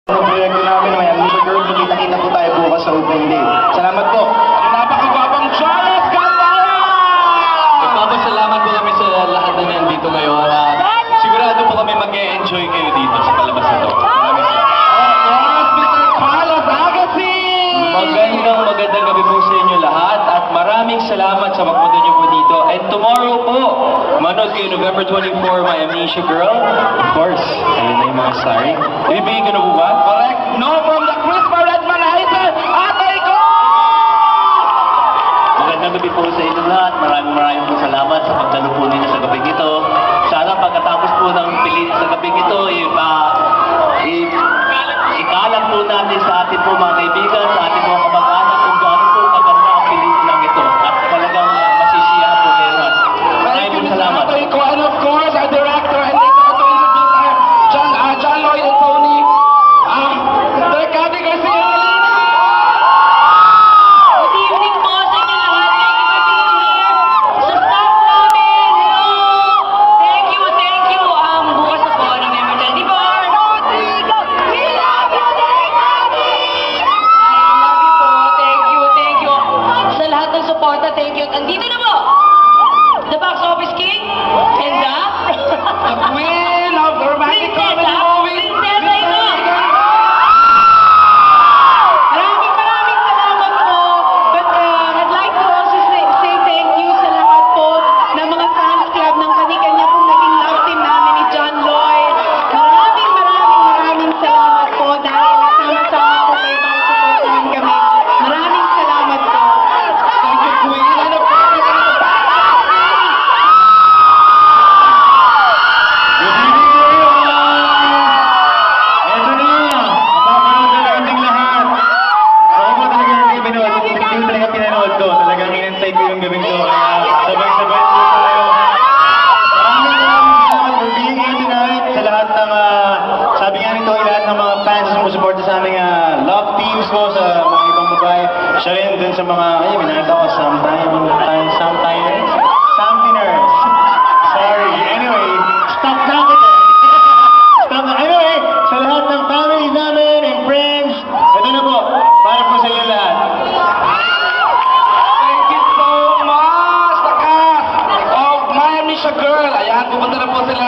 Proyekto namin na yan. Mr. Girl, kita-kita po tayo bukas sa opening day. Salamat po. Ang napakagwapang Charles Candela! Nagpapasalamat po kami sa lahat na nandito ngayon. Sigurado po kami mag-e-enjoy kayo dito sa palabas na to. Maraming salamat. Yes, Mr. Carlos Agassi! Magandang gabi po sa inyo lahat at maraming salamat sa pagpunta niyo po dito. And tomorrow po, manood kayo November 24, My Amnesia Girl. Of course, ayun na yung mga sorry. Ibibigay ko na po ba? Correct. No from the Crispa Redman Heiser, Atay ko! Magandang gabi po sa inyo lahat. Maraming po salamat sa pagdalo po ninyo sa gabi ito. Sana pagkatapos po ng pili sa gabi ito, ikalat po natin sa ating po mga kaibigan, sa ating mga kamag-anak kung gaano po kaganda ang pelikulang ito. At talagang masisiyahan po kayo lahat. Maraming salamat. Atay ko, and of course, our director, and this also introduce John Lloyd and Tony. They're Cathy Garcia. Good evening po sa inyo lahat. Thank you for being here. Sa staff namin, hello! Thank you. Bukas na po, November 24. We love you, Daddy! I love you po. Thank you. Sa lahat ng suporta, thank you. Andito na po, the box office king, and The queen of romantic comedy movies. Prinsesa ito! Maraming salamat po. But I'd like to also say thank you sa lahat po ng mga fans club ng kani-kanya pong naging love team namin ni John Lloyd. Maraming salamat po dahil sama-sama po kayo para supportahan kami. Maraming salamat po. Thank you, queen. And of course, Good evening, everyone! Ito na! Mapapanood na nating lahat. Ako po talaga hindi pinanood. Hindi talaga pinanood ko. Talagang inantay ko yung gabing to. Kaya sabay-sabay po tayo. Maraming salamat for being here tonight. Sa lahat ng, sabi nga nito, lahat ng mga fans na sumusuporta sa aming love teams po sa mga ibang babae. Siya rin dun sa mga, binakita ko, sometimes. Sorry. Anyway, stop na ako dyan. Stop na. Anyway, sa lahat ng family namin and friends, ito na po, para po sa inyo lahat. thank you so much, the cast of My Amnesia Girl. Ayan, pupunta na po sila